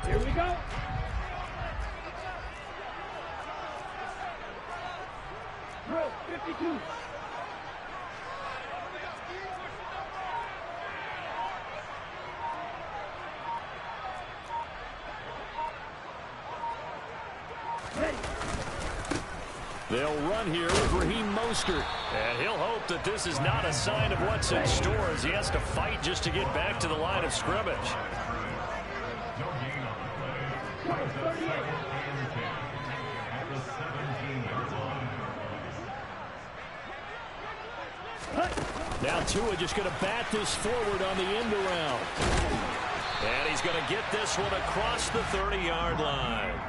Here we go. Drill 52. They'll run here with Raheem Mostert. And he'll hope that this is not a sign of what's in store as he has to fight just to get back to the line of scrimmage. Now Tua just going to bat this forward on the end around. And he's going to get this one across the 30-yard line.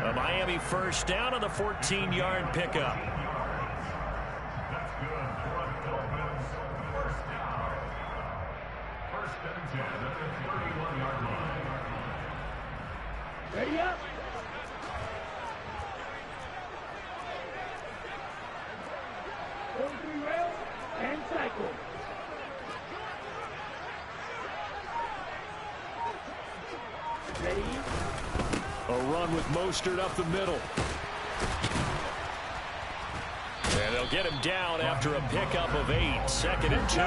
A Miami first down on the 14-yard pickup. That's good. First down. First and 10 at the 31-yard line. Ready up. Three rail and cycle. Ready. A run with Mostert up the middle. And they'll get him down after a pickup of 8. 2nd and 2.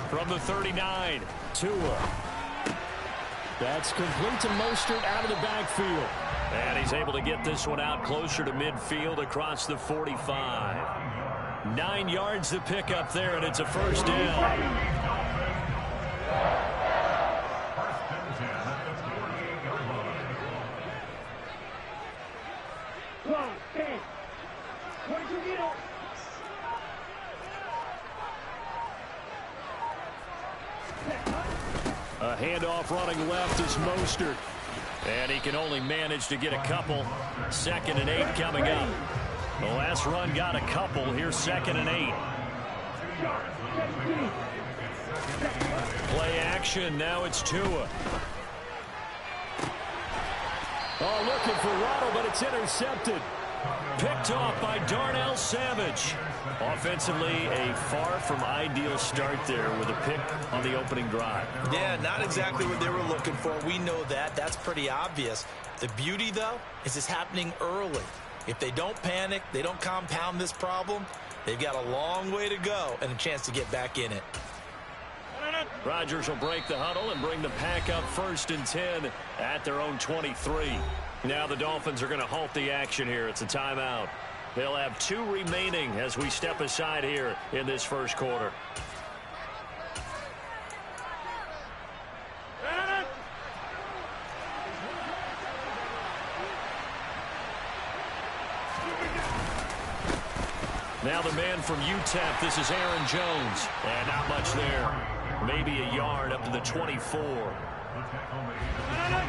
From the 39, Tua. That's complete to Mostert out of the backfield. And he's able to get this one out closer to midfield across the 45. 9 yards to pick up there, and it's a first down. A handoff running left is Mostert. And he can only manage to get a couple. 2nd and 8 coming up. The last run got a couple. Here's 2nd and 8. Play action. Now it's Tua. Oh, looking for Waddle, but it's intercepted. Picked off by Darnell Savage. Offensively, a far from ideal start there with a pick on the opening drive. Yeah, not exactly what they were looking for. We know that. That's pretty obvious. The beauty, though, is it's happening early. If they don't panic, they don't compound this problem, they've got a long way to go and a chance to get back in it. Rodgers will break the huddle and bring the pack up 1st and 10 at their own 23. Now the Dolphins are going to halt the action here. It's a timeout. They'll have 2 remaining as we step aside here in this first quarter. Now the man from UTEP, this is Aaron Jones. And not much there. Maybe a yard up to the 24.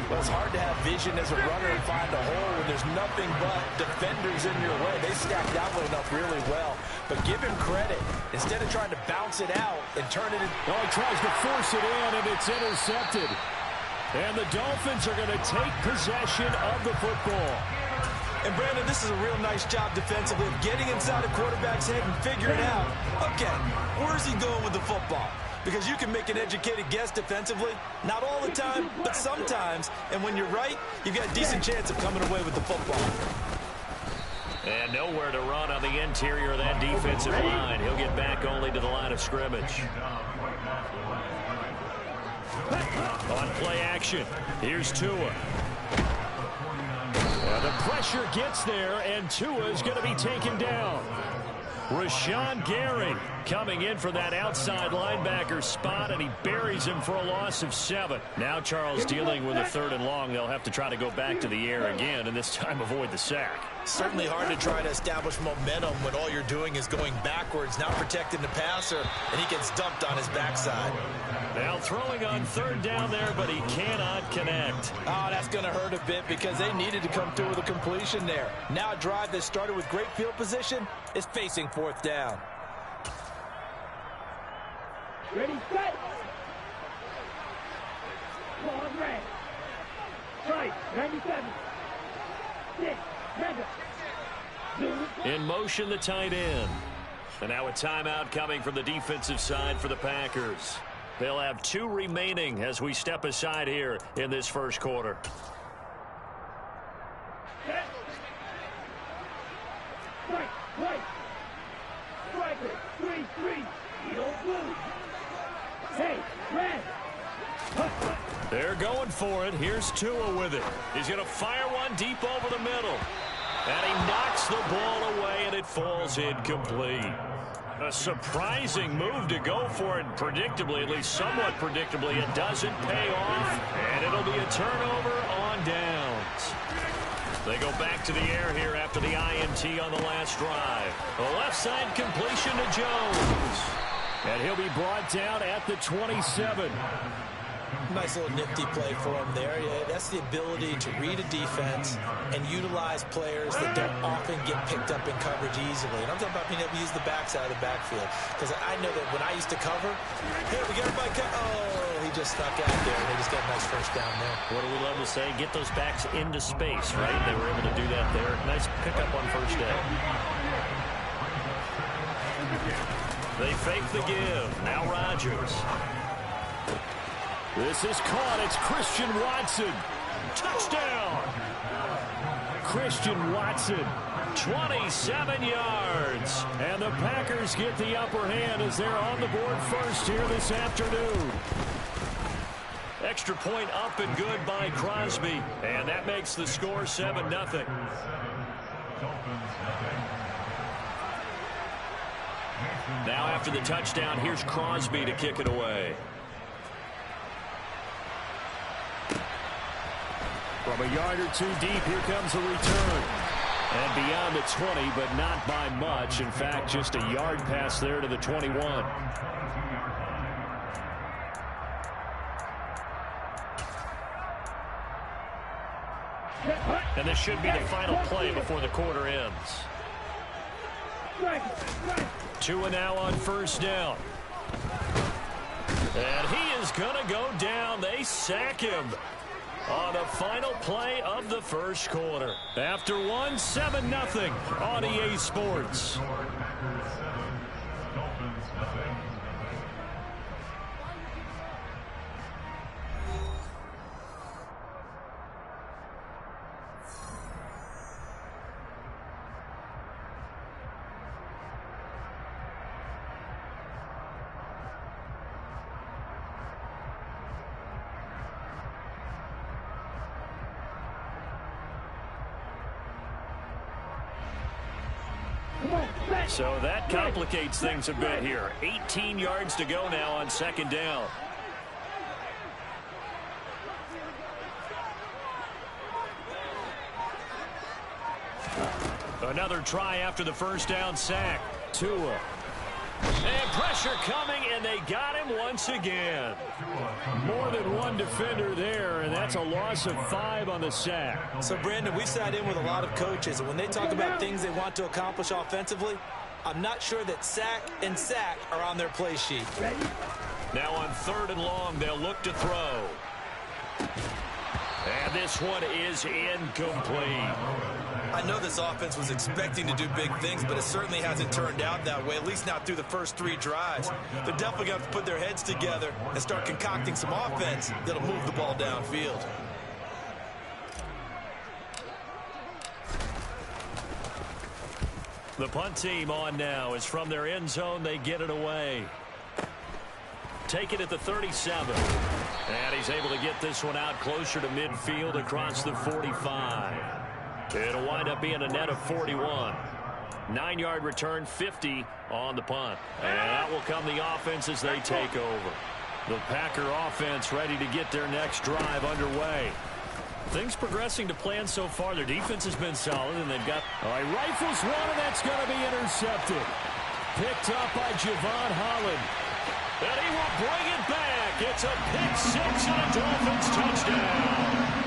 Well, it's hard to have vision as a runner and find a hole when there's nothing but defenders in your way. They stacked that one up really well. But give him credit. Instead of trying to bounce it out and turn it in. Oh, he tries to force it in, and it's intercepted. And the Dolphins are going to take possession of the football. And, Brandon, this is a real nice job defensively of getting inside a quarterback's head and figuring out, okay, where's he going with the football? Because you can make an educated guess defensively. Not all the time, but sometimes. And when you're right, you've got a decent chance of coming away with the football. And nowhere to run on the interior of that defensive line. He'll get back only to the line of scrimmage. On play action, here's Tua. The pressure gets there, and Tua is going to be taken down. Rashawn Gary coming in for that outside linebacker spot, and he buries him for a loss of 7. Now Charles dealing with a 3rd and long. They'll have to try to go back to the air again, and this time avoid the sack. Certainly hard to try to establish momentum when all you're doing is going backwards, not protecting the passer, and he gets dumped on his backside. Now throwing on 3rd down there, but he cannot connect. Oh, that's going to hurt a bit because they needed to come through with a completion there. Now a drive that started with great field position is facing 4th down. Ready, set. Ball red. Right, 97. 6, 7. In motion, the tight end. And now a timeout coming from the defensive side for the Packers. They'll have 2 remaining as we step aside here in this first quarter. Right. Striker, 3-3. Heel blue. Hey, red. They're going for it. Here's Tua with it. He's going to fire one deep over the middle. And he knocks the ball away, and it falls incomplete. A surprising move to go for it, predictably, at least somewhat predictably. It doesn't pay off, and it'll be a turnover on downs. They go back to the air here after the INT on the last drive. The left side completion to Jones. And he'll be brought down at the 27. Nice little nifty play for him there. Yeah, that's the ability to read a defense and utilize players that don't often get picked up in coverage easily. And I'm talking about being able to use the backside of the backfield. Because I know that when I used to cover, hey, we got everybody oh, he just snuck out there. And they just got a nice first down there. What do we love to say? Get those backs into space, right? They were able to do that there. Nice pickup on first down. They fake the give. Now Rodgers. This is caught. It's Christian Watson. Touchdown. Christian Watson, 27 yards. And the Packers get the upper hand as they're on the board first here this afternoon. Extra point up and good by Crosby. And that makes the score 7-0. Now after the touchdown, here's Crosby to kick it away. From a yard or 2 deep, here comes a return. And beyond the 20, but not by much. In fact, just a yard pass there to the 21. And this should be the final play before the quarter ends. Tua now on first down. And he is going to go down. They sack him on the final play of the first quarter. After 7-0 on EA Sports. So that complicates things a bit here. 18 yards to go now on second down. Another try after the first down sack. Tua. And pressure coming, and they got him once again. More than one defender there, and that's a loss of 5 on the sack. So, Brandon, we sat in with a lot of coaches, and when they talk about things they want to accomplish offensively, I'm not sure that sack and sack are on their play sheet. Now on 3rd and long, they'll look to throw. And this one is incomplete. I know this offense was expecting to do big things, but it certainly hasn't turned out that way, at least not through the first 3 drives. They're definitely going to have to put their heads together and start concocting some offense that'll move the ball downfield. The punt team on now is from their end zone. They get it away. Take it at the 37. And he's able to get this one out closer to midfield across the 45. It'll wind up being a net of 41. 9-yard return, 50 on the punt. And out will come the offense as they take over. The Packer offense ready to get their next drive underway. Things progressing to plan so far. Their defense has been solid, and they've got... All right, rifles one, and that's going to be intercepted. Picked up by Javon Holland. And he will bring it back. It's a pick-6 and a Dolphins touchdown.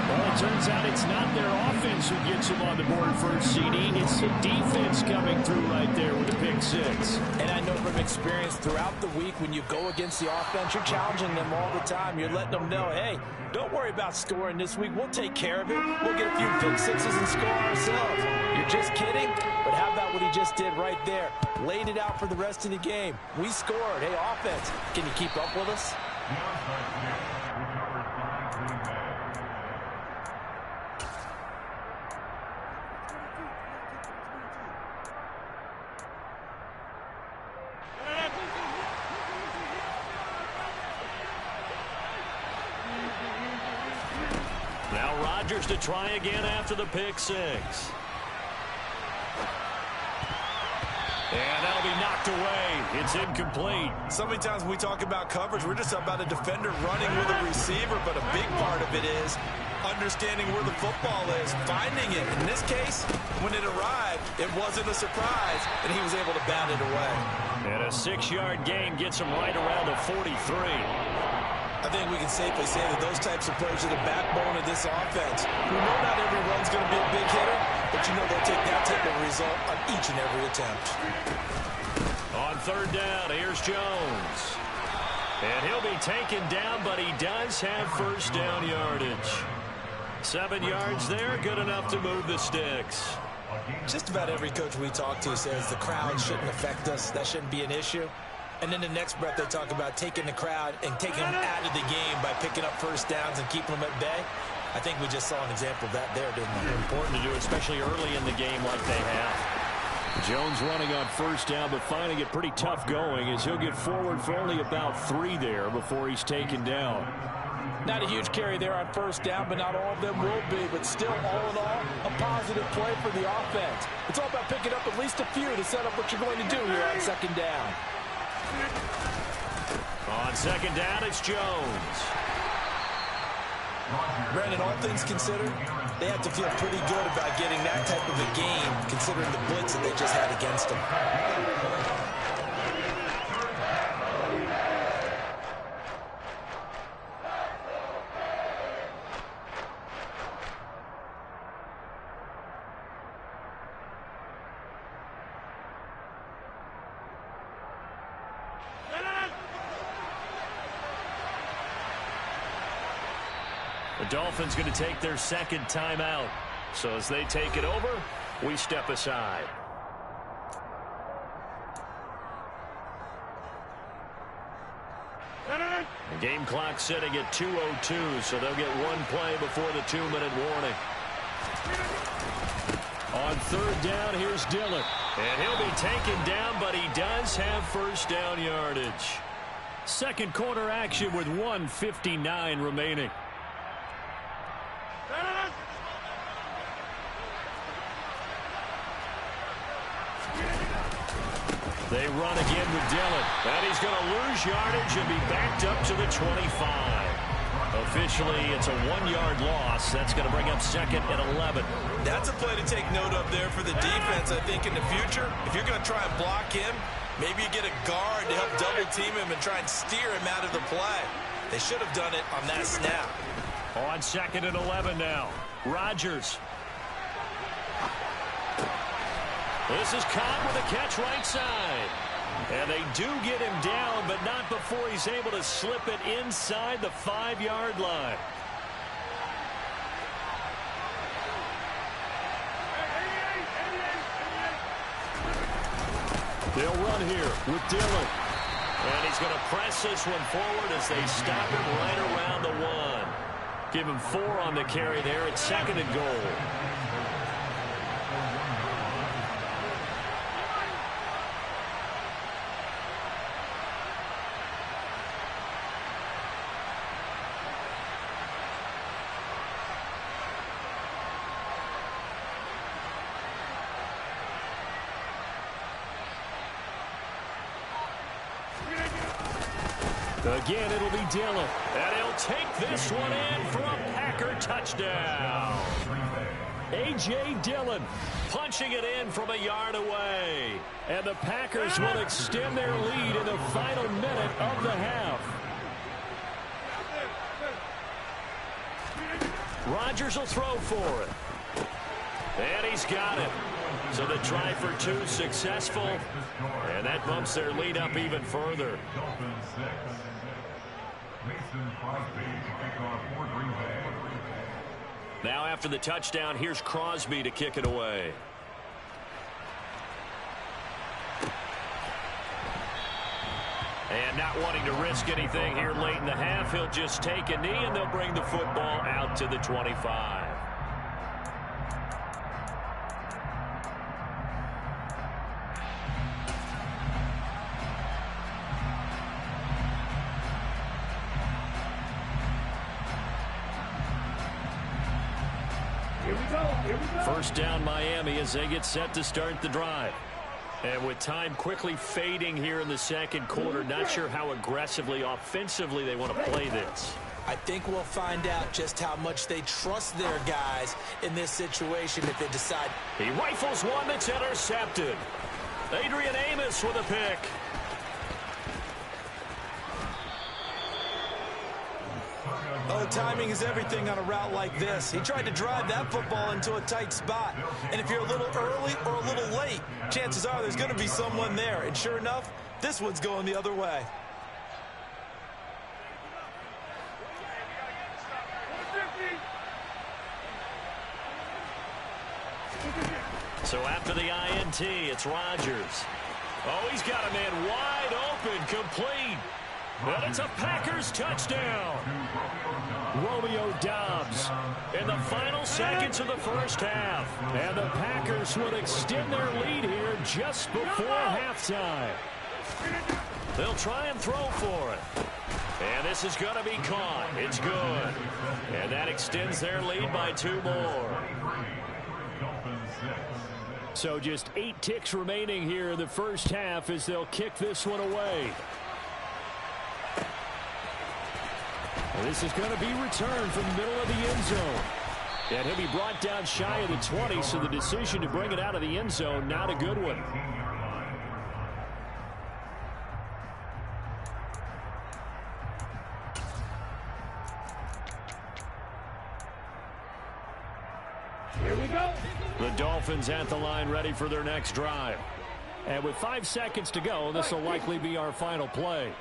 Well, it turns out it's not their offense who gets them on the board first, CD. It's the defense coming through right there with a pick-6. And I know from experience throughout the week, when you go against the offense, you're challenging them all the time. You're letting them know, hey, don't worry about scoring this week. We'll take care of it. We'll get a few pick-6s and score ourselves. You're you're just kidding, but how about what he just did right there? Laid it out for the rest of the game. We scored. Hey, offense, can you keep up with us? Now Rodgers to try again after the pick six. And that'll be knocked away. It's incomplete. So many times when we talk about coverage, we're just about a defender running with a receiver, but a big part of it is understanding where the football is, finding it. In this case, when it arrived, it wasn't a surprise, and he was able to bat it away. And a 6-yard gain gets him right around the 43. I think we can safely say that those types of plays are the backbone of this offense. We know not every run's going to be a big hitter, but you know they'll take that type of result on each and every attempt. On third down, here's Jones. And he'll be taken down, but he does have first down yardage. 7 yards there, good enough to move the sticks. Just about every coach we talk to says the crowd shouldn't affect us. That shouldn't be an issue. And then the next breath they talk about taking the crowd and taking them out of the game by picking up first downs and keeping them at bay. I think we just saw an example of that there, didn't we? Important to do, especially early in the game like they have. Jones running on first down, but finding it pretty tough going as he'll get forward for only about 3 there before he's taken down. Not a huge carry there on first down, but not all of them will be. But still, all in all, a positive play for the offense. It's all about picking up at least a few to set up what you're going to do here on second down. On second down, it's Jones. Brandon, all things considered, they have to feel pretty good about getting that type of a game, considering the blitz that they just had against them. The Dolphins going to take their second timeout. So as they take it over, we step aside. The game clock sitting at 2:02, so they'll get one play before the 2-minute warning. On third down, here's Dillon. And he'll be taken down, but he does have first down yardage. Second quarter action with 1:59 remaining. They run again with Dillon. And he's going to lose yardage and be backed up to the 25. Officially, it's a 1-yard loss. That's going to bring up second and 11. That's a play to take note of there for the defense, I think, in the future. If you're going to try and block him, maybe you get a guard to help double-team him and try and steer him out of the play. They should have done it on that snap. On second and 11 now. Rodgers. This is caught with a catch right side. And they do get him down, but not before he's able to slip it inside the 5-yard line. They'll run here with Dillon. And he's going to press this one forward as they stop him right around the 1. Give him 4 on the carry there. It's second and goal. Again, it'll be Dillon. And he'll take this one in for a Packer touchdown. A.J. Dillon punching it in from a yard away. And the Packers will extend their lead in the final minute of the half. Rodgers will throw for it. And he's got it. So the try for 2 successful. And that bumps their lead up even further. Now after the touchdown, here's Crosby to kick it away. And not wanting to risk anything here late in the half, he'll just take a knee, and they'll bring the football out to the 25. Here we go. First down Miami as they get set to start the drive. And with time quickly fading here in the second quarter, not sure how aggressively, offensively they want to play this. I think we'll find out just how much they trust their guys in this situation if they decide. He rifles one that's intercepted. Adrian Amos with a pick. Oh, timing is everything on a route like this. He tried to drive that football into a tight spot. And if you're a little early or a little late, chances are there's going to be someone there. And sure enough, this one's going the other way. So after the INT, it's Rodgers. Oh, he's got a man wide open, complete. Well, it's a Packers touchdown. Romeo Doubs in the final seconds of the first half. And the Packers will extend their lead here just before halftime. They'll try and throw for it. And this is going to be caught. It's good. And that extends their lead by 2 more. So just 8 ticks remaining here in the first half as they'll kick this one away. This is going to be returned from the middle of the end zone. And he'll be brought down shy of the 20, so the decision to bring it out of the end zone, not a good one. Here we go. The Dolphins at the line ready for their next drive. And with 5 seconds to go, this will likely be our final play.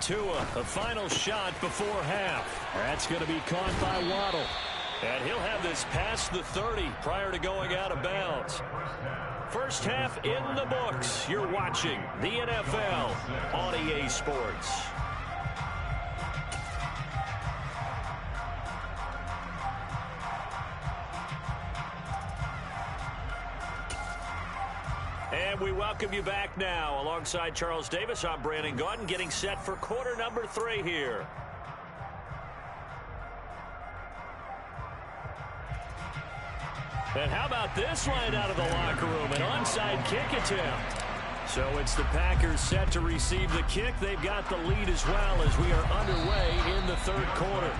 Tua, a final shot before half. That's going to be caught by Waddle. And he'll have this past the 30 prior to going out of bounds. First half in the books. You're watching the NFL on EA Sports. And we welcome you back now. Alongside Charles Davis, I'm Brandon Gaudin, getting set for quarter number 3 here. And how about this line out of the locker room? An onside kick attempt. So it's the Packers set to receive the kick. They've got the lead as well as we are underway in the third quarter.